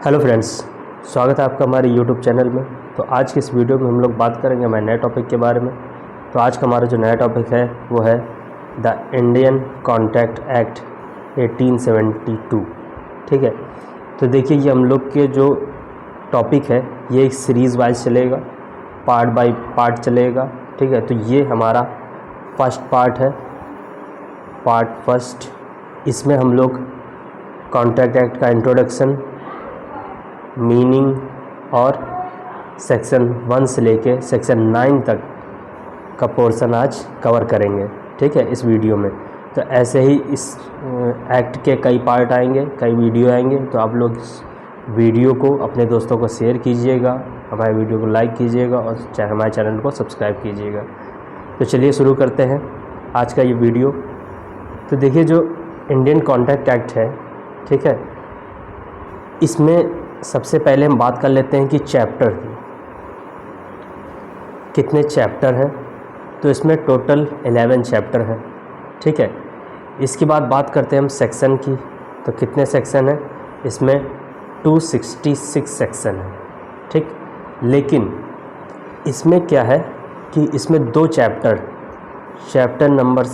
Hello friends, स्वागत है आपका हमारे यूट्यूब चैनल में। तो आज के इस वीडियो में हम लोग बात करेंगे हमारे नए टॉपिक के बारे में। तो आज का हमारा जो नया टॉपिक है वो है द इंडियन कॉन्ट्रैक्ट एक्ट 1872। ठीक है, तो देखिए ये हम लोग के जो टॉपिक है ये एक सीरीज़ वाइज चलेगा, पार्ट बाय पार्ट चलेगा। ठीक है, तो ये हमारा फर्स्ट पार्ट है, पार्ट फर्स्ट। इसमें हम लोग कॉन्ट्रैक्ट एक्ट का इंट्रोडक्शन, मीनिंग और सेक्शन 1 से लेके सेक्शन 9 तक का पोर्शन आज कवर करेंगे। ठीक है, इस वीडियो में। तो ऐसे ही इस एक्ट के कई पार्ट आएंगे, कई वीडियो आएंगे। तो आप लोग इस वीडियो को अपने दोस्तों को शेयर कीजिएगा, हमारे वीडियो को लाइक कीजिएगा और हमारे चैनल को सब्सक्राइब कीजिएगा। तो चलिए शुरू करते हैं आज का ये वीडियो। तो देखिए जो इंडियन कॉन्ट्रैक्ट एक्ट है, ठीक है, इसमें सबसे पहले हम बात कर लेते हैं कि चैप्टर कितने चैप्टर हैं। तो इसमें टोटल 11 चैप्टर हैं। ठीक है, इसके बाद बात करते हैं हम सेक्शन की। तो कितने सेक्शन हैं? इसमें 266 सेक्शन है। ठीक, लेकिन इसमें क्या है कि इसमें 2 चैप्टर, चैप्टर नंबर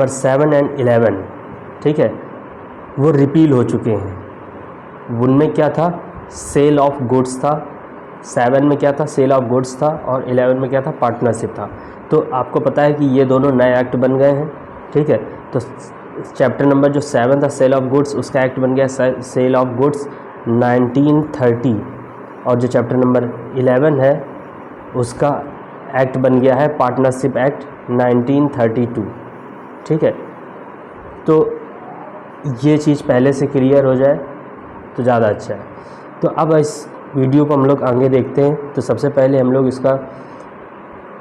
7 एंड 11, ठीक है, वो रिपील हो चुके हैं। उनमें क्या था? सेल ऑफ गुड्स था। 7 में क्या था? सेल ऑफ गुड्स था। और 11 में क्या था? पार्टनरशिप था। तो आपको पता है कि ये दोनों नए एक्ट बन गए हैं। ठीक है, तो चैप्टर नंबर जो 7 था सेल ऑफ गुड्स, उसका एक्ट बन गया सेल ऑफ गुड्स 1930। और जो चैप्टर नंबर 11 है उसका एक्ट बन गया है पार्टनरशिप एक्ट 1932। ठीक है, तो ये चीज़ पहले से क्लियर हो जाए तो ज़्यादा अच्छा है। तो अब इस वीडियो को हम लोग आगे देखते हैं। तो सबसे पहले हम लोग इसका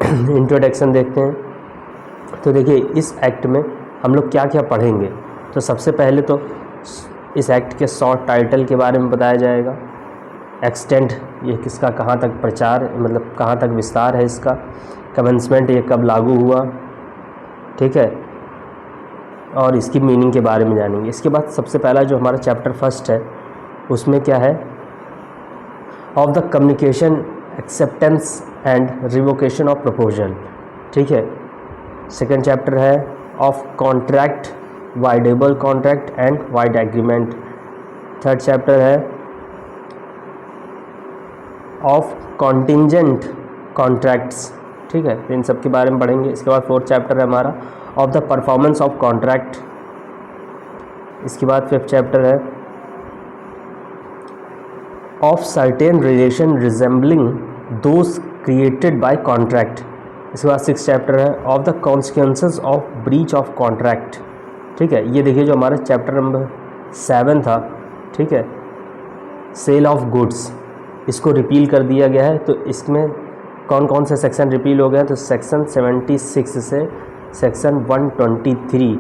इंट्रोडक्शन देखते हैं। तो देखिए इस एक्ट में हम लोग क्या क्या पढ़ेंगे। तो सबसे पहले तो इस एक्ट के शॉर्ट टाइटल के बारे में बताया जाएगा, एक्सटेंट ये किसका कहाँ तक प्रचार, मतलब कहाँ तक विस्तार है इसका, कमेंसमेंट ये कब लागू हुआ, ठीक है, और इसकी मीनिंग के बारे में जानेंगे। इसके बाद सबसे पहला जो हमारा चैप्टर फर्स्ट है उसमें क्या है? Of the communication acceptance and revocation of proposal. ठीक है, सेकंड चैप्टर है of contract, voidable contract and wide agreement. Third chapter है ऑफ कॉन्टिंजेंट कॉन्ट्रैक्ट्स। ठीक है, इन सब के बारे में पढ़ेंगे। इसके बाद फोर्थ चैप्टर है हमारा of the performance of contract. इसके बाद फिफ्थ चैप्टर है of certain relation resembling those created by contract. इसके बाद सिक्स चैप्टर है of the consequences of breach of contract. ठीक है, ये देखिए जो हमारा चैप्टर नंबर 7 था, ठीक है, सेल ऑफ गुड्स, इसको रिपील कर दिया गया है। तो इसमें कौन कौन से सेक्शन रिपील हो गए हैं? तो सेक्शन 76 से सेक्शन 123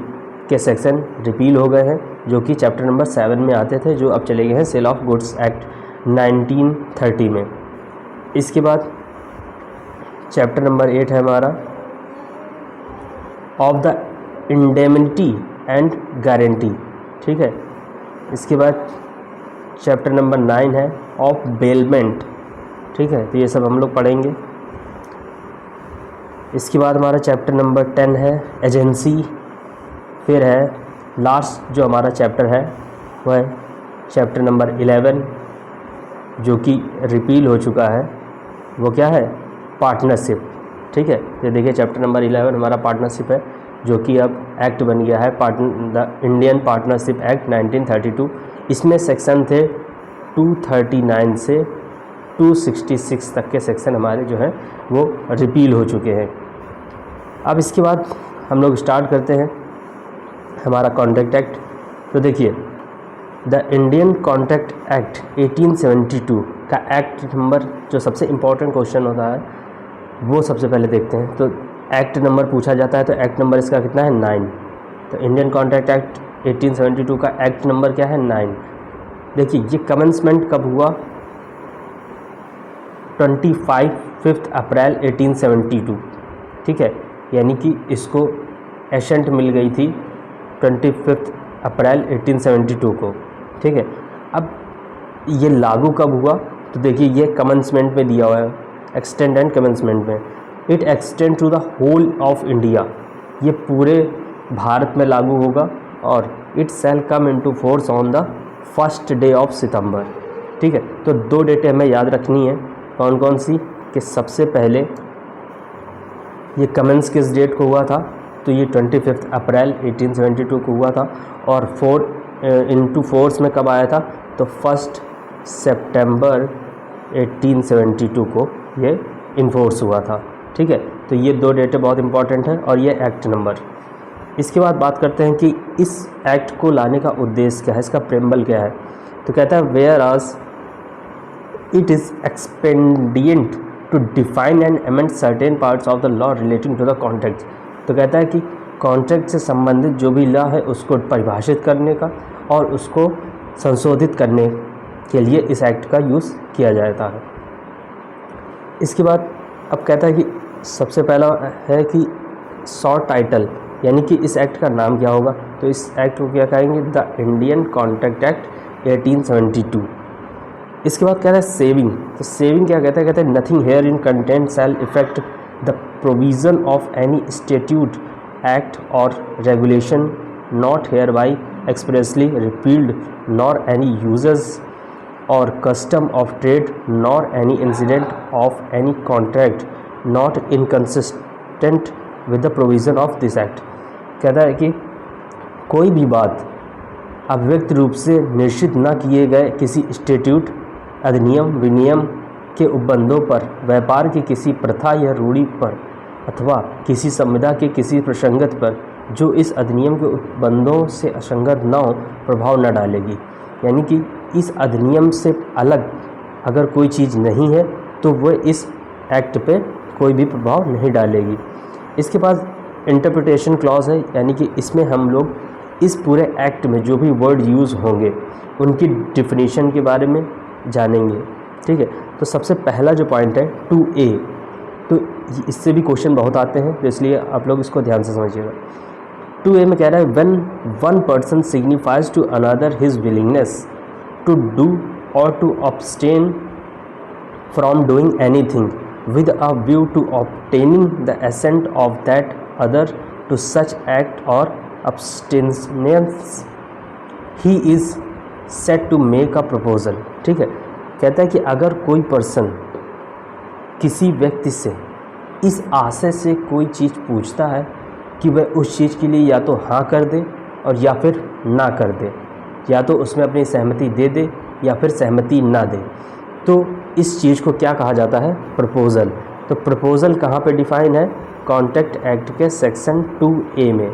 के सेक्शन रिपील हो गए हैं, जो कि चैप्टर नंबर 7 में आते थे, जो अब चले गए हैं सेल ऑफ गुड्स एक्ट 1930 में। इसके बाद चैप्टर नंबर 8 है हमारा of the indemnity and guarantee. ठीक है, इसके बाद चैप्टर नंबर 9 है ऑफ बेलमेंट। ठीक है, तो ये सब हम लोग पढ़ेंगे। इसके बाद हमारा चैप्टर नंबर 10 है एजेंसी। फिर है लास्ट जो हमारा चैप्टर है वह है चैप्टर नंबर 11, जो कि रिपील हो चुका है। वो क्या है? पार्टनरशिप। ठीक है, ये देखिए चैप्टर नंबर 11 हमारा पार्टनरशिप है, जो कि अब एक्ट बन गया है द इंडियन पार्टनरशिप एक्ट 1932। इसमें सेक्शन थे 239 से 266 तक के सेक्शन हमारे जो हैं वो रिपील हो चुके हैं। अब इसके बाद हम लोग स्टार्ट करते हैं हमारा कॉन्ट्रैक्ट एक्ट। तो देखिए द इंडियन कॉन्ट्रैक्ट एक्ट 1872 का एक्ट नंबर, जो सबसे इम्पोर्टेंट क्वेश्चन होता है वो सबसे पहले देखते हैं। तो एक्ट नंबर पूछा जाता है, तो एक्ट नंबर इसका कितना है? 9। तो इंडियन कॉन्ट्रैक्ट एक्ट 1872 का एक्ट नंबर क्या है? 9। देखिए ये कमेंसमेंट कब हुआ? 5 अप्रैल 1872। ठीक है, यानी कि इसको एसेंट मिल गई थी 25 अप्रैल 1872 को, ठीक है। अब ये लागू कब हुआ, तो देखिए ये कमेंसमेंट में दिया हुआ है, एक्सटेंड एंड कमेंसमेंट में। It extend to the whole of India, ये पूरे भारत में लागू होगा, और it shall come into force on the first day of September, ठीक है। तो 2 डेटें हमें याद रखनी है, कौन कौन सी, कि सबसे पहले ये कमेंस किस डेट को हुआ था, तो ये 25 अप्रैल 1872 को हुआ था, और 4 इनटू फोर्स में कब आया था, तो 1 सितंबर 1872 को ये इन्फोर्स हुआ था, ठीक है। तो ये 2 डेटें बहुत इंपॉर्टेंट हैं, और ये एक्ट नंबर। इसके बाद बात करते हैं कि इस एक्ट को लाने का उद्देश्य क्या है, इसका प्रेम्बल क्या है। तो कहता है whereas it is expedient to define and amend certain parts of the law relating to the contract. तो कहता है कि कॉन्ट्रैक्ट से संबंधित जो भी लॉ है उसको परिभाषित करने का और उसको संशोधित करने के लिए इस एक्ट का यूज़ किया जाता है। इसके बाद अब कहता है कि सबसे पहला है कि शॉर्ट टाइटल, यानी कि इस एक्ट का नाम क्या होगा, तो इस एक्ट को क्या कहेंगे, द इंडियन कॉन्ट्रैक्ट एक्ट 1872। इसके बाद कह रहा है सेविंग, तो सेविंग क्या कहता है, कहते हैं nothing herein contained shall affect the provision of any statute act or regulation not hereby expressly repealed nor any usages or custom of trade nor any incident of any contract not inconsistent with the provision of this act. कहता है कि कोई भी बात अव्यक्त रूप से निश्चित न किए गए किसी स्टैट्यूट, अधिनियम, विनियम के उपबंधों पर, व्यापार की किसी प्रथा या रूढ़ी पर अथवा किसी संविदा के किसी प्रसंगत पर जो इस अधिनियम के उपबंधों से असंगत न हो, प्रभाव न डालेगी। यानी कि इस अधिनियम से अलग अगर कोई चीज़ नहीं है तो वह इस एक्ट पे कोई भी प्रभाव नहीं डालेगी। इसके बाद इंटरप्रिटेशन क्लॉज है, यानी कि इसमें हम लोग इस पूरे एक्ट में जो भी वर्ड यूज़ होंगे उनकी डिफिनीशन के बारे में जानेंगे, ठीक है। तो सबसे पहला जो पॉइंट है 2A, तो इससे भी क्वेश्चन बहुत आते हैं, तो इसलिए आप लोग इसको ध्यान से समझिएगा। 2A में कह रहा है when one person signifies to another his willingness to do or to abstain from doing anything with a view to obtaining the assent of that other to such act or abstinence, he is said to make a proposal, ठीक है। कहता है कि अगर कोई person किसी व्यक्ति से इस आशय से कोई चीज़ पूछता है कि वह उस चीज़ के लिए या तो हाँ कर दे और या फिर ना कर दे, या तो उसमें अपनी सहमति दे दे या फिर सहमति ना दे, तो इस चीज़ को क्या कहा जाता है, प्रपोज़ल। तो प्रपोज़ल कहाँ पे डिफ़ाइन है, कॉन्ट्रैक्ट एक्ट के सेक्शन 2A में।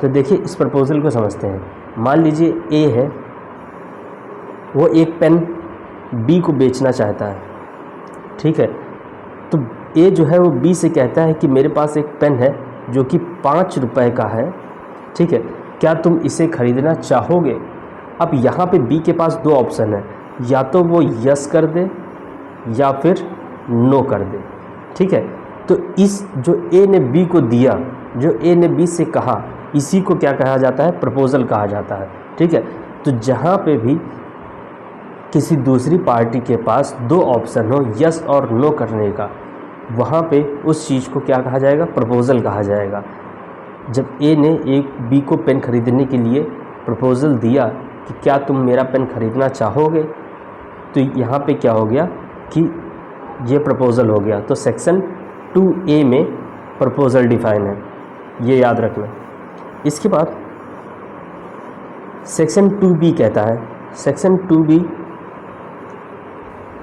तो देखिए इस प्रपोज़ल को समझते हैं। मान लीजिए A है, वो एक पेन B को बेचना चाहता है, ठीक है। तो A जो है वो B से कहता है कि मेरे पास एक पेन है जो कि 5 रुपए का है, ठीक है, क्या तुम इसे ख़रीदना चाहोगे। अब यहाँ पे B के पास 2 ऑप्शन है, या तो वो यस कर दे या फिर नो कर दे, ठीक है। तो इस जो A ने B को दिया, जो A ने B से कहा, इसी को क्या कहा जाता है, प्रपोज़ल कहा जाता है, ठीक है। तो जहाँ पे भी किसी दूसरी पार्टी के पास 2 ऑप्शन हो, यस और नो करने का, वहाँ पे उस चीज़ को क्या कहा जाएगा, प्रपोज़ल कहा जाएगा। जब A ने एक B को पेन खरीदने के लिए प्रपोज़ल दिया कि क्या तुम मेरा पेन खरीदना चाहोगे, तो यहाँ पे क्या हो गया कि ये प्रपोज़ल हो गया। तो सेक्शन 2A में प्रपोज़ल डिफ़ाइन है, ये याद रखना। इसके बाद सेक्शन 2B कहता है, सेक्शन 2B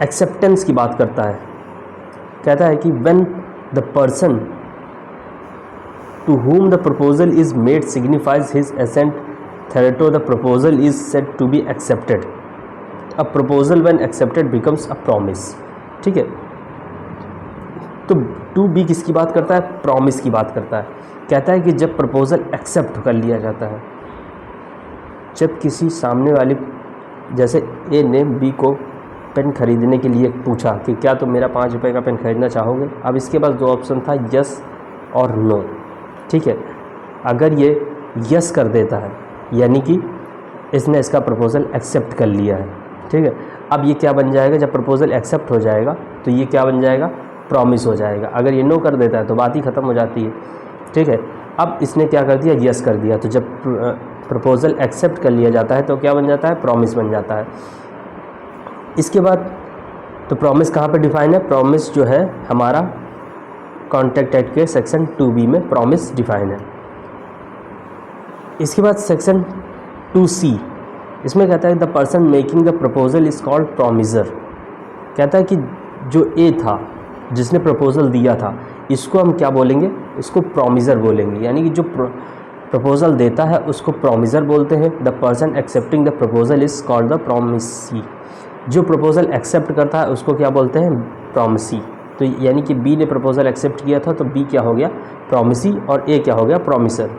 एक्सेप्टेंस की बात करता है। कहता है कि when the person to whom the proposal is made signifies his assent thereto the proposal is said to be accepted. A proposal when accepted becomes a promise, ठीक है। तो 2B किसकी बात करता है, प्रॉमिस की बात करता है। कहता है कि जब प्रपोज़ल एक्सेप्ट कर लिया जाता है, जब किसी सामने वाले, जैसे A ने B को पेन खरीदने के लिए पूछा कि क्या तुम मेरा 5 रुपए का पेन खरीदना चाहोगे। अब इसके पास 2 ऑप्शन था, यस और नो, ठीक है। अगर ये यस कर देता है, यानी कि इसने इसका प्रपोज़ल एक्सेप्ट कर लिया है, ठीक है। अब ये क्या बन जाएगा, जब प्रपोज़ल एक्सेप्ट हो जाएगा तो ये क्या बन जाएगा, प्रॉमिस हो जाएगा। अगर ये नो कर देता है तो बात ही ख़त्म हो जाती है, ठीक है। अब इसने क्या कर दिया, यस कर दिया, तो जब प्रपोज़ल एक्सेप्ट कर लिया जाता है तो क्या बन जाता है, प्रॉमिस बन जाता है। इसके बाद तो प्रॉमिस कहाँ पे डिफाइन है, प्रॉमिस जो है हमारा कॉन्ट्रैक्ट एक्ट के सेक्शन 2B में प्रॉमिस डिफाइन है। इसके बाद सेक्शन 2C, इसमें कहता है the person making the proposal is called promiser. कहता है कि जो ए था जिसने प्रपोज़ल दिया था, इसको हम क्या बोलेंगे, इसको प्रॉमिसर बोलेंगे। यानी कि जो प्रपोज़ल देता है उसको प्रॉमिसर बोलते हैं। The person accepting the proposal is called the promisee. जो प्रपोज़ल एक्सेप्ट करता है उसको क्या बोलते हैं, प्रॉमिसी। तो यानी कि बी ने प्रपोज़ल एक्सेप्ट किया था तो बी क्या हो गया, प्रॉमिसी, और ए क्या हो गया, प्रॉमिसर।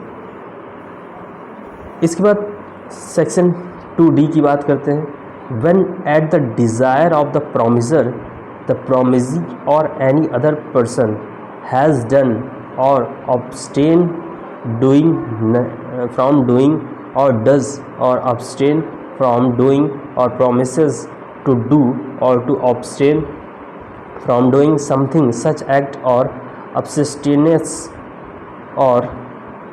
इसके बाद सेक्शन 2D की बात करते हैं। When at the desire of the promisor the promisee or any other person has done or abstain doing from doing or does or abstain from doing or promises to do or to abstain from doing something such act or abstinence or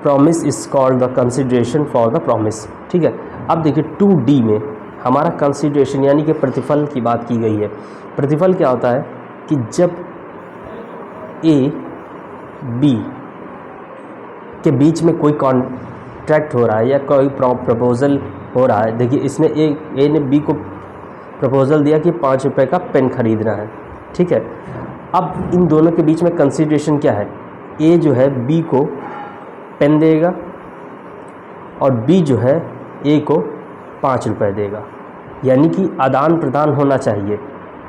promise is called the consideration for the promise। ठीक है। अब देखिए 2D में हमारा consideration यानी कि प्रतिफल की बात की गई है। प्रतिफल क्या होता है कि जब ए बी के बीच में कोई कॉन्ट्रैक्ट हो रहा है या कोई प्रपोज़ल हो रहा है। देखिए इसने ए ने बी को प्रपोज़ल दिया कि 5 रुपये का पेन ख़रीदना है, ठीक है। अब इन दोनों के बीच में कंसिडरेशन क्या है, ए जो है बी को पेन देगा और बी जो है ए को 5 रुपये देगा। यानी कि आदान प्रदान होना चाहिए।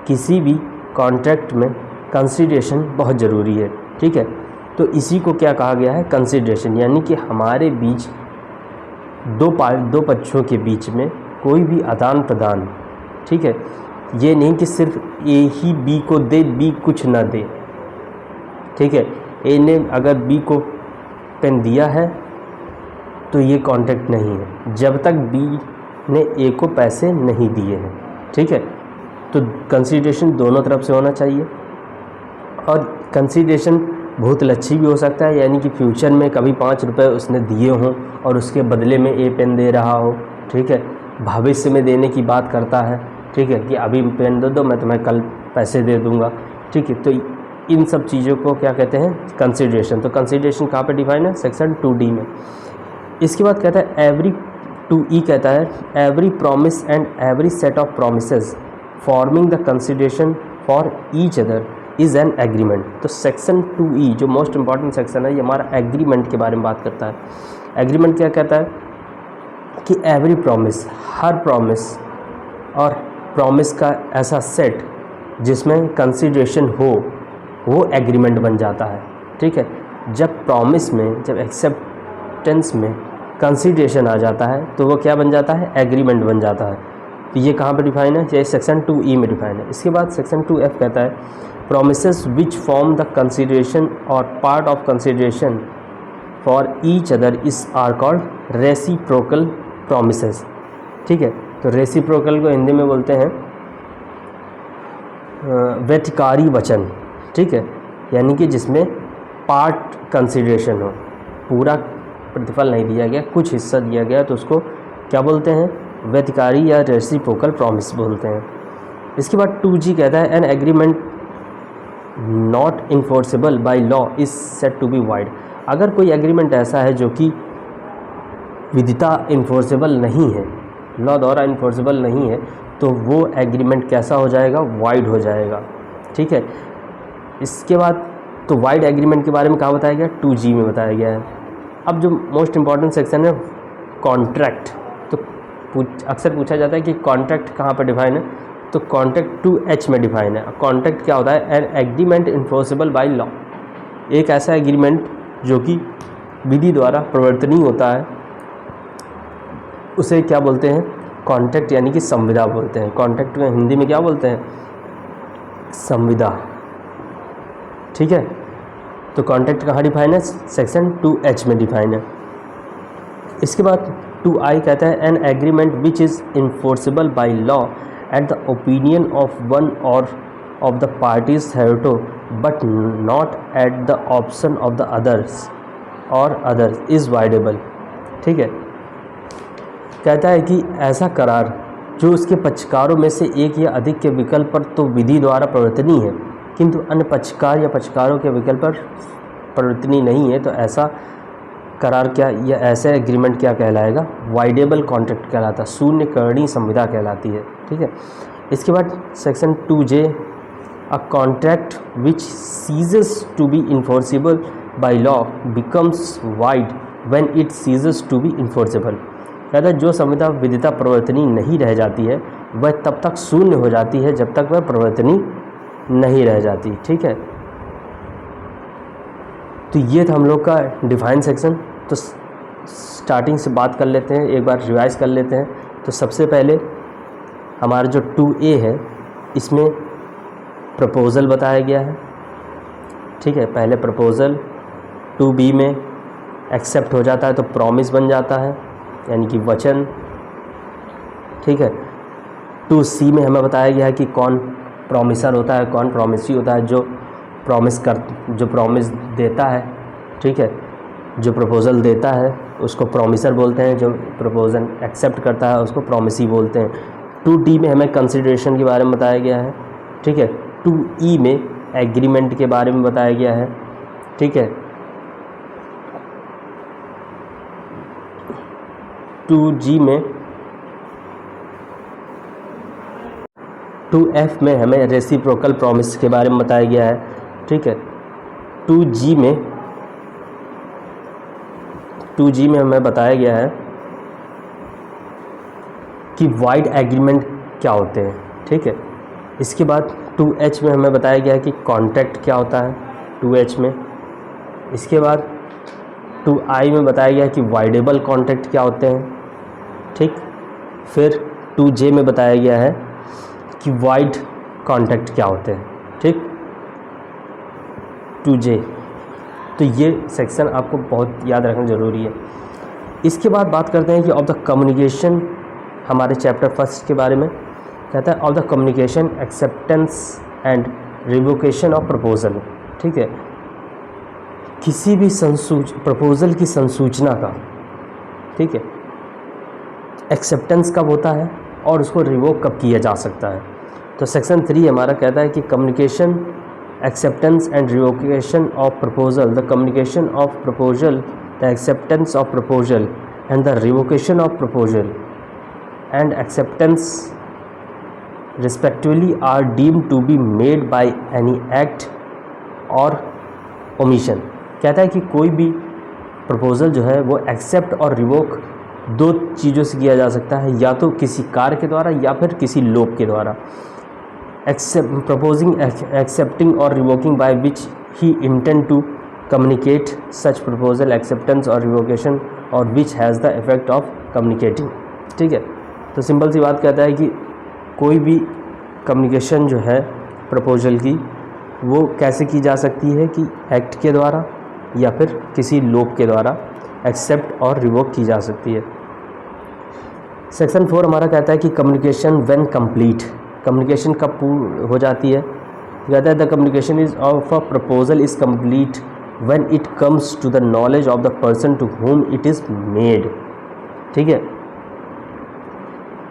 किसी भी कॉन्ट्रैक्ट में कंसिडरेशन बहुत ज़रूरी है, ठीक है। तो इसी को क्या कहा गया है, कंसिडरेशन। यानी कि हमारे बीच दो पक्षों के बीच में कोई भी आदान प्रदान, ठीक है। ये नहीं कि सिर्फ ए ही बी को दे, बी कुछ ना दे, ठीक है। ए ने अगर बी को पेन दिया है तो ये कॉन्ट्रैक्ट नहीं है जब तक बी ने ए को पैसे नहीं दिए हैं, ठीक है। तो कंसिडरेशन दोनों तरफ से होना चाहिए। और कंसिडरेशन बहुत लच्छी भी हो सकता है, यानी कि फ्यूचर में कभी 5 रुपये उसने दिए हों और उसके बदले में ए पेन दे रहा हो, ठीक है। भविष्य में देने की बात करता है, ठीक है, कि अभी पेन दे दो मैं तुम्हें कल पैसे दे दूंगा, ठीक है। तो इन सब चीज़ों को क्या कहते हैं, कंसिडरेशन। तो कंसिडरेशन कहाँ पे डिफाइन है, सेक्शन 2D में। इसके बाद कहता है एवरी 2E कहता है every promise and every set of promises forming the consideration for each other is an agreement. तो सेक्शन 2E जो मोस्ट इंपॉर्टेंट सेक्शन है, ये हमारा एग्रीमेंट के बारे में बात करता है। एग्रीमेंट क्या कहता है कि एवरी प्रॉमिस, हर प्रॉमिस और प्रॉमिस का ऐसा सेट जिसमें कंसिडरेशन हो, वो एग्रीमेंट बन जाता है, ठीक है। जब प्रॉमिस में, जब एक्सेप्टेंस में कंसिडरेशन आ जाता है तो वो क्या बन जाता है, एग्रीमेंट बन जाता है। तो ये कहाँ पे डिफाइन है, ये सेक्शन 2E में डिफाइन है। इसके बाद सेक्शन 2F कहता है promises which form the consideration or part of consideration for each other is are called reciprocal promises, ठीक है। तो रेसिप्रोकल को हिंदी में बोलते हैं व्यतिकारी वचन, ठीक है। यानी कि जिसमें पार्ट कंसिडरेशन हो, पूरा प्रतिफल नहीं दिया गया, कुछ हिस्सा दिया गया, तो उसको क्या बोलते हैं, व्यतिकारी या रेसिप्रोकल प्रॉमिस बोलते हैं। इसके बाद 2G कहता है an agreement not enforceable by law is said to be void. अगर कोई एग्रीमेंट ऐसा है जो कि विधिता इन्फोर्सेबल नहीं है, लॉ द्वारा इन्फोर्सेबल नहीं है, तो वो एग्रीमेंट कैसा हो जाएगा, वाइड हो जाएगा, ठीक है। इसके बाद तो वाइड एग्रीमेंट के बारे में कहाँ बताया गया, 2G में बताया गया है। अब जो मोस्ट इम्पॉर्टेंट सेक्शन है कॉन्ट्रैक्ट, तो अक्सर पूछा जाता है कि कॉन्ट्रैक्ट कहाँ पर डिफाइन है, तो कॉन्ट्रैक्ट 2H में डिफाइन है। कॉन्ट्रैक्ट क्या होता है, an agreement enforceable by law, एक ऐसा एग्रीमेंट जो कि विधि द्वारा प्रवर्तनीय होता है, उसे क्या बोलते हैं, कॉन्ट्रैक्ट यानी कि संविदा बोलते हैं। कॉन्ट्रैक्ट में हिंदी में क्या बोलते हैं, संविदा, ठीक है। तो कॉन्ट्रैक्ट कहाँ डिफाइन है, सेक्शन 2H में डिफाइन है। इसके बाद 2I कहता है an agreement which is enforceable by law at the opinion of one or of the parties hereto but not at the option of the others or others is voidable. ठीक है, कहता है कि ऐसा करार जो उसके पक्षकारों में से एक या अधिक के विकल्प पर तो विधि द्वारा प्रवर्तनीय है, किंतु अन्य पक्षकार या पक्षकारों के विकल्प पर प्रवर्तनीय नहीं है, तो ऐसा करार क्या या ऐसे एग्रीमेंट क्या कहलाएगा? वाइडेबल कॉन्ट्रैक्ट कहलाता है, शून्यकरणीय संविदा कहलाती है। ठीक है, इसके बाद section 2J, a contract which ceases to be enforceable by law becomes void when it ceases to be enforceable. कहता है जो संविदा विधिता प्रवर्तनीय नहीं रह जाती है वह तब तक शून्य हो जाती है जब तक वह प्रवर्तनीय नहीं रह जाती। ठीक है, तो ये था हम लोग का डिफाइन सेक्शन। तो स्टार्टिंग से बात कर लेते हैं, एक बार रिवाइज कर लेते हैं। तो सबसे पहले हमारा जो 2A है इसमें प्रपोज़ल बताया गया है। ठीक है, पहले प्रपोज़ल, 2B में एक्सेप्ट हो जाता है तो प्रॉमिस बन जाता है, यानी कि वचन। ठीक है, 2C में हमें बताया गया है कि कौन प्रॉमिसर होता है, कौन प्रॉमिसी होता है, जो प्रॉमिस देता है। ठीक है, जो प्रपोज़ल देता है उसको प्रॉमिसर बोलते हैं, जो प्रपोज़ल एक्सेप्ट करता है उसको प्रॉमिसी बोलते हैं। 2D में हमें कंसिडरेशन के बारे में बताया गया है। ठीक है, 2E में एग्रीमेंट के बारे में बताया गया है। ठीक है, 2G में 2F में हमें रेसिप्रोकल प्रॉमिस के बारे में बताया गया है। ठीक है, 2G में हमें बताया गया है कि वाइड एग्रीमेंट क्या होते हैं। ठीक है, इसके बाद 2H में हमें बताया गया है कि कॉन्ट्रैक्ट क्या होता है 2H में। इसके बाद 2I में बताया गया है कि वाइडेबल कॉन्ट्रैक्ट क्या होते हैं। ठीक, फिर 2J में बताया गया है कि वाइड कॉन्ट्रैक्ट क्या होते हैं। ठीक, 2J, तो ये सेक्शन आपको बहुत याद रखना ज़रूरी है। इसके बाद बात करते हैं कि ऑफ द कम्युनिकेशन, हमारे चैप्टर 1 के बारे में कहता है of the communication acceptance and revocation of proposal. ठीक है, किसी भी प्रपोजल की संसूचना का, ठीक है, एक्सेप्टेंस कब होता है और उसको रिवोक कब किया जा सकता है। तो सेक्शन 3 हमारा कहता है कि communication acceptance and revocation of proposal, the communication of proposal, the acceptance of proposal and the revocation of proposal and acceptance respectively are deemed to be made by any act or omission। कहता है कि कोई भी proposal जो है वो accept और revoke दो चीज़ों से किया जा सकता है, या तो किसी कार्य के द्वारा या फिर किसी लोप के द्वारा। Proposing, accepting or revoking by which he intend to communicate such proposal, acceptance or revocation or which has the effect of communicating. ठीक है, तो सिंपल सी बात कहता है कि कोई भी कम्युनिकेशन जो है प्रपोजल की वो कैसे की जा सकती है कि एक्ट के द्वारा या फिर किसी लोप के द्वारा एक्सेप्ट और रिवोक की जा सकती है। सेक्शन 4 हमारा कहता है कि कम्युनिकेशन व्हेन कंप्लीट, कम्युनिकेशन कब पूर्ण हो जाती है। कहता है the communication is of a proposal is complete when it comes to the knowledge of the person to whom it is made. ठीक है,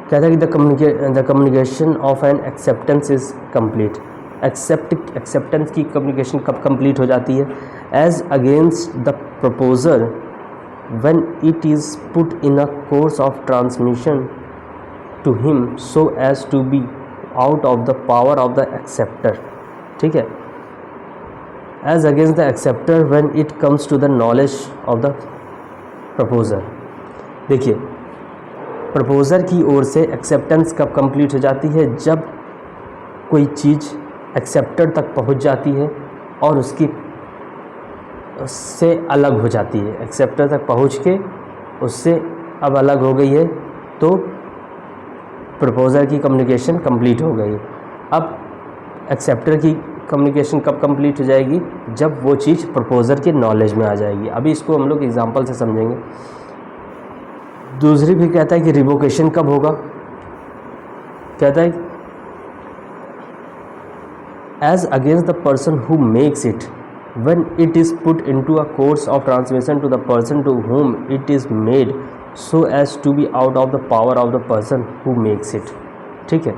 कहता है कि the communication of an acceptance is complete. Acceptance की कम्युनिकेशन कब complete हो जाती है? As against the proposer when it is put in a course of transmission to him so as to be out of the power of the acceptor. ठीक है, as against the acceptor when it comes to the knowledge of the proposer. देखिए, proposer की ओर से acceptance कब complete हो जाती है? जब कोई चीज़ एक्सेप्टर तक पहुंच जाती है और उससे अलग हो जाती है, एक्सेप्टर तक पहुंच के उससे अब अलग हो गई है, तो प्रपोज़र की कम्युनिकेशन कंप्लीट हो गई। अब एक्सेप्टर की कम्युनिकेशन कब कंप्लीट हो जाएगी? जब वो चीज़ प्रपोज़र के नॉलेज में आ जाएगी। अभी इसको हम लोग एग्जांपल से समझेंगे। दूसरी भी कहता है कि रिवोकेशन कब होगा, कहता है as against the person who makes it when it is put into a course of transmission to the person to whom it is made so as to be out of the power of the person who makes it। ठीक है,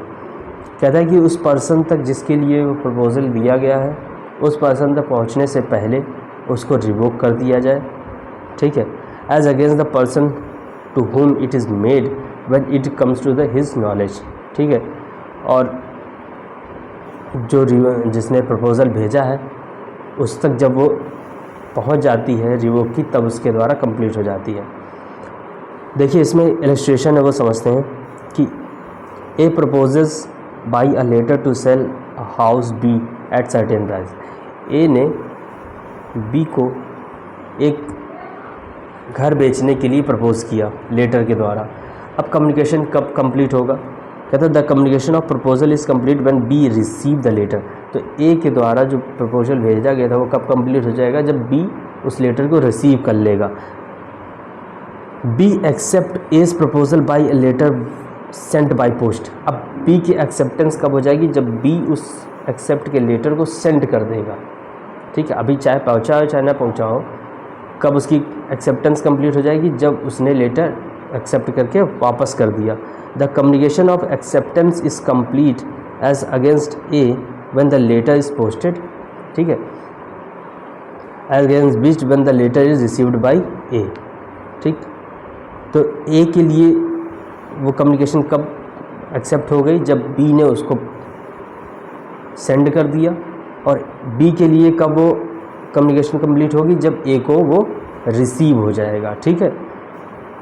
कहता है कि उस person तक जिसके लिए वो प्रपोज़ल दिया गया है, उस पर्सन तक पहुंचने से पहले उसको रिवोक कर दिया जाए। ठीक है, as against the person to whom it is made when it comes to the his knowledge। ठीक है, और जो जिसने प्रपोज़ल भेजा है उस तक जब वो पहुंच जाती है रिवोक की, तब उसके द्वारा कंप्लीट हो जाती है। देखिए इसमें इलस्ट्रेशन है, वो समझते हैं कि A proposes by a letter to sell a house B at certain price. A ने बी को एक घर बेचने के लिए प्रपोज़ किया लेटर के द्वारा। अब कम्युनिकेशन कब कंप्लीट होगा, कहते हैं the communication of proposal is complete when B receive the letter. तो ए के द्वारा जो प्रपोजल भेजा गया था वो कब कंप्लीट हो जाएगा, जब बी उस लेटर को रिसीव कर लेगा। B accept as proposal by A letter sent by post. अब बी की एक्सेप्टेंस कब हो जाएगी, जब बी उस एक्सेप्ट के लेटर को सेंड कर देगा। ठीक है, अभी चाहे पहुँचा हो चाहे ना पहुँचा हो, कब उसकी एक्सेप्टेंस कंप्लीट हो जाएगी, जब उसने लेटर एक्सेप्ट करके वापस कर दिया। The communication of acceptance is complete as against A when the letter is posted. ठीक है, as against B when the letter is received by A. ठीक, तो ए के लिए वो कम्युनिकेशन कब एक्सेप्ट हो गई, जब बी ने उसको सेंड कर दिया, और बी के लिए कब वो कम्युनिकेशन कंप्लीट होगी, जब ए को वो रिसीव हो जाएगा। ठीक है,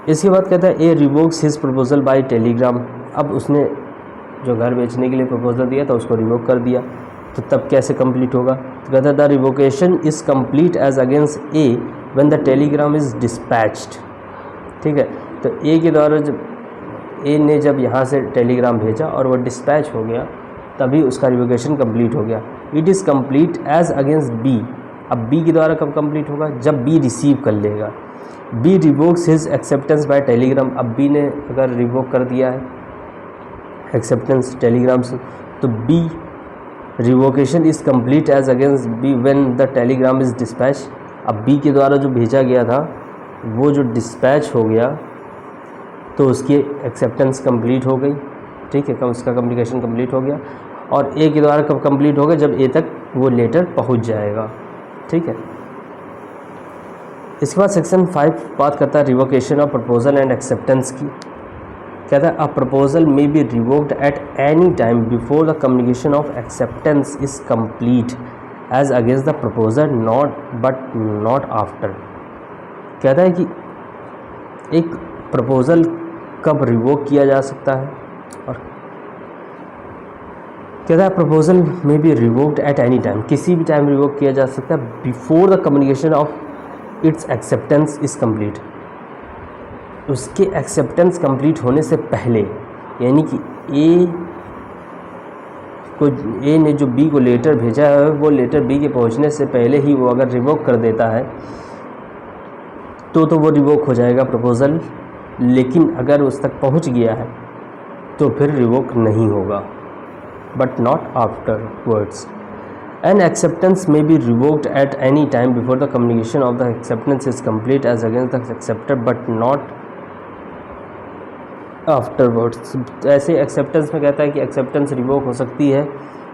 इसके बाद कहता है ए रिवोक्स हिज प्रपोजल बाय टेलीग्राम। अब उसने जो घर बेचने के लिए प्रपोजल दिया था उसको रिवोक कर दिया, तो तब कैसे कंप्लीट होगा, तो कहता है the revocation is complete as against A when the telegram is dispatched. ठीक है, तो ए के द्वारा जब ए ने जब यहाँ से टेलीग्राम भेजा और वो डिस्पैच हो गया, तभी उसका रिवोकेशन कंप्लीट हो गया। It is complete as against B. अब बी के द्वारा कब कंप्लीट होगा, जब बी रिसीव कर लेगा। B revokes his acceptance by telegram. अब बी ने अगर रिवोक कर दिया है एक्सेप्टेंस टेलीग्राम से, तो B revocation is complete as against B when the telegram is dispatch. अब बी के द्वारा जो भेजा गया था वो जो डिस्पैच हो गया, तो उसकी एक्सेप्टेंस कंप्लीट हो गई। ठीक है, उसका कम्युनिकेशन कंप्लीट हो गया। और ए के द्वारा कब कंप्लीट होगा, जब ए तक वो लेटर पहुंच जाएगा। ठीक है, इसके बाद सेक्शन 5 बात करता है revocation of proposal and acceptance की। कहता है a proposal may be revoked at any time before the communication of acceptance is complete as against the proposal not after. कहता है कि एक प्रपोजल कब रिवोक किया जा सकता है, और कहता है proposal may be revoked at any time, किसी भी टाइम रिवोक किया जा सकता है before the communication of its acceptance is complete. उसके एक्सेप्टेंस कंप्लीट होने से पहले, यानी कि ए ने जो बी को लेटर भेजा है वो लेटर बी के पहुंचने से पहले ही वो अगर रिवोक कर देता है तो वो रिवोक हो जाएगा प्रपोजल। लेकिन अगर उस तक पहुंच गया है तो फिर रिवोक नहीं होगा, but not after words. An acceptance may be revoked at any time before the communication of the acceptance is complete as against the acceptor, but not afterwards। ऐसे एक्सेप्टेंस में कहता है कि एक्सेप्टेंस रिवोक हो सकती है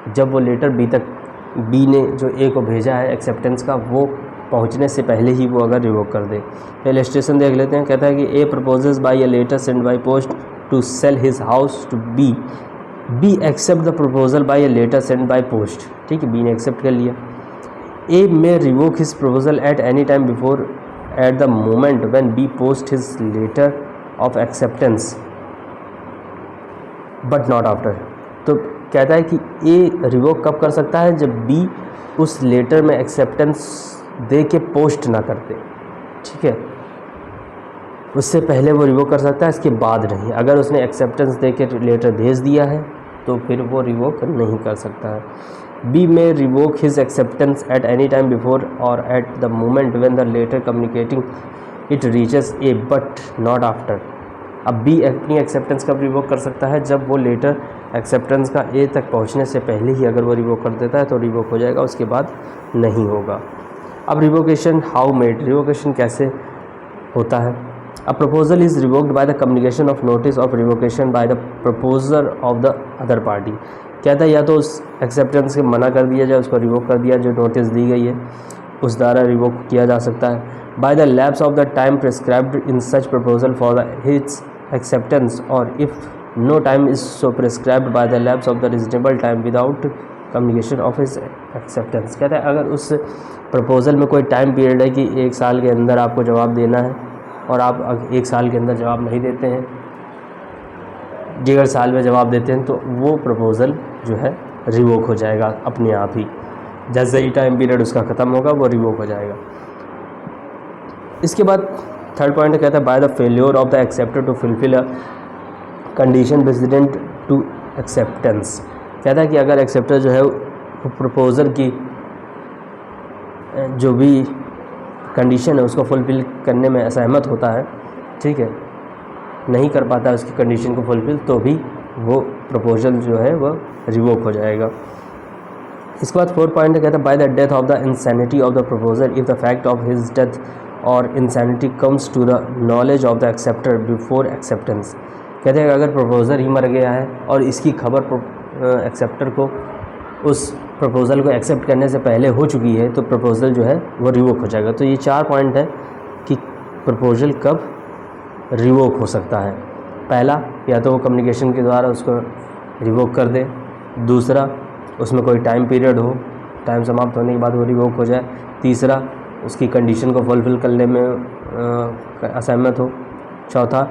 जब वो लेटर बी ने जो ए को भेजा है एक्सेप्टेंस का, वो पहुंचने से पहले ही वो अगर रिवोक कर दे। इलस्ट्रेशन देख लेते हैं। कहता है कि A proposes by A letter send by post to sell his house to B accept the proposal by A letter send by post. ठीक है, बी ने एक्सेप्ट कर लिया। A may revoke his proposal at any time before at the moment when B post his letter of acceptance but not after. तो कहता है कि ए revoke कब कर सकता है, जब बी उस लेटर में एक्सेप्टेंस दे के पोस्ट ना करते। ठीक है, उससे पहले वो रिवोक कर सकता है, इसके बाद नहीं। अगर उसने एक्सेप्टेंस दे के लेटर भेज दिया है तो फिर वो रिवोक नहीं कर सकता है। B may revoke his acceptance at any time before or at the moment when the letter communicating it reaches A but not after. अब बी अपनी एक्सेप्टेंस कब रिवोक कर सकता है, जब वो लेटर एक्सेप्टेंस का ए तक पहुंचने से पहले ही अगर वो रिवोक कर देता है तो रिवोक हो जाएगा, उसके बाद नहीं होगा। अब रिवोकेशन हाउ मेड, रिवोकेशन कैसे होता है। A proposal is revoked by the communication of notice of revocation by the proposer of the other party. कहता है या तो उस एक्सेप्टेंस के मना कर दिया जाए, उसको रिवोक कर दिया, जो नोटिस दी गई है उस द्वारा रिवोक किया जा सकता है। By the lapse of the time prescribed in such proposal for the hits acceptance, or if no time is so prescribed by the lapse of the reasonable time without communication of his acceptance। कहता है अगर उस proposal में कोई time period है कि 1 साल के अंदर आपको जवाब देना है और आप 1 साल के अंदर जवाब नहीं देते हैं, 1.5 साल में जवाब देते हैं, तो वो प्रपोज़ल जो है रिवोक हो जाएगा अपने आप ही। जैसे ही टाइम पीरियड उसका ख़त्म होगा वो रिवोक हो जाएगा। इसके बाद थर्ड पॉइंट कहता है by the failure of the acceptor to fulfil a condition precedent to acceptance. कहता है कि अगर एक्सेप्टर जो है प्रपोजल की जो भी कंडीशन है उसको फुलफिल करने में असहमत होता है, ठीक है, नहीं कर पाता है उसकी कंडीशन को फुलफिल, तो भी वो प्रपोजल जो है वो रिवोक हो जाएगा। इसके बाद फोर्थ पॉइंट कहता है by the death of the insanity of the proposal if the fact of his death or insanity comes to the knowledge of the acceptor before acceptance. कहते हैं कि अगर प्रपोजर ही मर गया है और इसकी खबर एक्सेप्टर को उस प्रपोज़ल को एक्सेप्ट करने से पहले हो चुकी है तो प्रपोज़ल जो है वो रिवोक हो जाएगा। तो ये 4 पॉइंट है कि प्रपोज़ल कब रिवोक हो सकता है। पहला, या तो वो कम्युनिकेशन के द्वारा उसको रिवोक कर दे, दूसरा उसमें कोई टाइम पीरियड हो, टाइम समाप्त होने के बाद वो रिवोक हो जाए, तीसरा उसकी कंडीशन को फुलफ़िल करने में असहमत हो, चौथा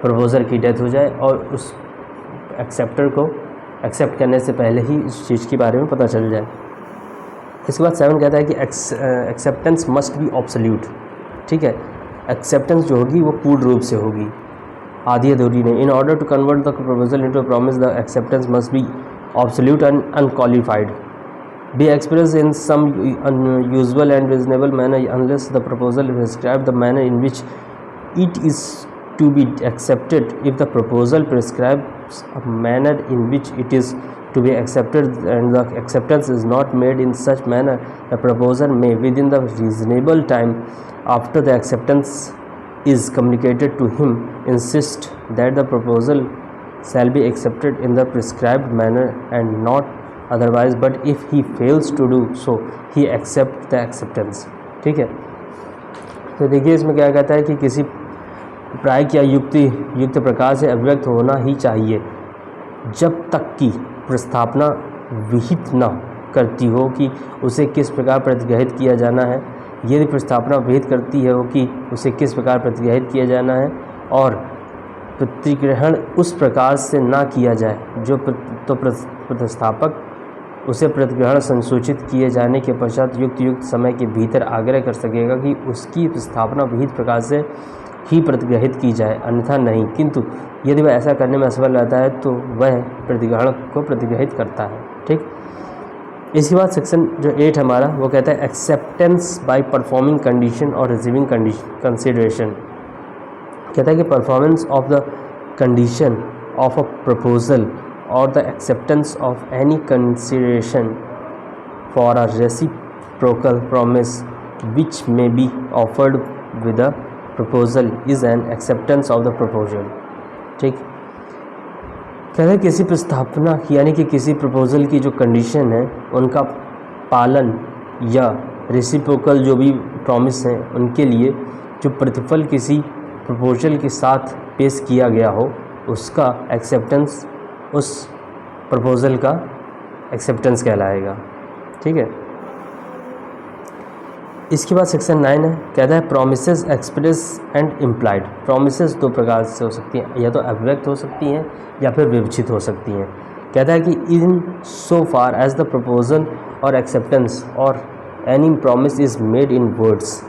प्रपोज़र की डेथ हो जाए और उस एक्सेप्टर को एक्सेप्ट करने से पहले ही इस चीज़ के बारे में पता चल जाए। इसके बाद 7 कहता है कि एक्सेप्टेंस मस्ट बी ऑब्सोल्यूट। ठीक है, एक्सेप्टेंस जो होगी वो पूर्ण रूप से होगी, आधी अधूरी नहीं। In order to convert the proposal into a promise the acceptance must be absolute and unqualified, be expressed in some usual and reasonable manner unless the proposal prescribes the manner in which it is to be accepted. If the proposal prescribes a manner in which it is to be accepted and the acceptance is not made in such manner, the proposer may within the reasonable time after the acceptance is communicated to him insist that the proposal shall be accepted in the prescribed manner and not otherwise, but if he fails to do so he accept the acceptance। ठीक है, तो देखिए इसमें क्या कहता है कि किसी प्रायिक या युक्त प्रकार से अभिव्यक्त होना ही चाहिए जब तक कि प्रस्तावना विहित न करती हो कि उसे किस प्रकार प्रतिग्रहित किया जाना है। यदि प्रस्तावना विहित करती है कि उसे किस प्रकार प्रतिग्रहित किया जाना है और प्रतिग्रहण उस प्रकार से ना किया जाए जो तो प्रस्तावक उसे प्रतिग्रहण संसूचित किए जाने के पश्चात युक्त समय के भीतर आग्रह कर सकेगा कि उसकी प्रस्तावना विहित प्रकार से ही प्रतिग्रहित की जाए, अन्यथा नहीं। किंतु यदि वह ऐसा करने में असफल रहता है तो वह प्रतिग्रहण को प्रतिग्रहित करता है। ठीक, इसके बाद सेक्शन जो 8 हमारा वो कहता है एक्सेप्टेंस बाय परफॉर्मिंग कंडीशन और रिसीविंग कंसिडरेशन। कहता है कि performance of the condition of a proposal or the acceptance of any consideration for a reciprocal promise which may be offered with a proposal is an acceptance of the proposal। ठीक, कहते हैं किसी प्रस्तावना यानी कि किसी प्रपोजल की जो कंडीशन है उनका पालन या रेसिप्रोकल जो भी प्रॉमिस हैं उनके लिए जो प्रतिफल किसी प्रपोजल के साथ पेश किया गया हो उसका एक्सेप्टेंस उस प्रपोज़ल का एक्सेप्टेंस कहलाएगा। ठीक है, इसके बाद सेक्शन 9 है, कहता है promises express and implied. Promises 2 प्रकार से हो सकती हैं, या तो अभिव्यक्त हो सकती हैं या फिर विवक्षित हो सकती हैं। कहता है कि इन सो फार एज द प्रपोजल और एक्सेप्टेंस और any promise is made in words.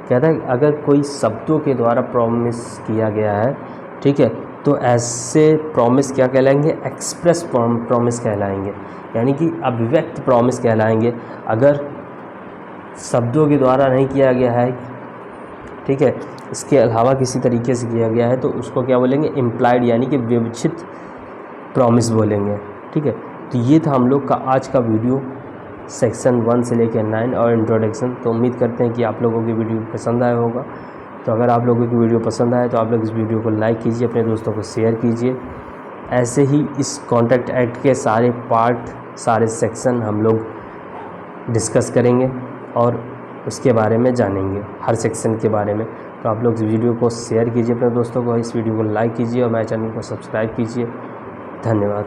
कहता है अगर कोई शब्दों के द्वारा प्रॉमिस किया गया है, ठीक है, तो ऐसे प्रॉमिस क्या कहलाएंगे, एक्सप्रेस प्रॉमिस कहलाएंगे, यानी कि अभिव्यक्त प्रॉमिस कहलाएंगे। अगर शब्दों के द्वारा नहीं किया गया है, ठीक है, इसके अलावा किसी तरीके से किया गया है तो उसको क्या बोलेंगे, इम्प्लाइड यानी कि विवक्षित प्रॉमिस बोलेंगे। ठीक है, तो ये था हम लोग का आज का वीडियो सेक्शन 1 से लेकर 9 और इंट्रोडक्शन। तो उम्मीद करते हैं कि आप लोगों की वीडियो पसंद आया होगा। तो अगर आप लोगों की वीडियो पसंद आए तो आप लोग इस वीडियो को लाइक कीजिए, अपने दोस्तों को शेयर कीजिए। ऐसे ही इस कॉन्ट्रैक्ट एक्ट के सारे पार्ट, सारे सेक्शन हम लोग डिस्कस करेंगे और उसके बारे में जानेंगे, हर सेक्शन के बारे में। तो आप लोग इस वीडियो को शेयर कीजिए अपने दोस्तों को, इस वीडियो को लाइक कीजिए और मेरे चैनल को सब्सक्राइब कीजिए। धन्यवाद।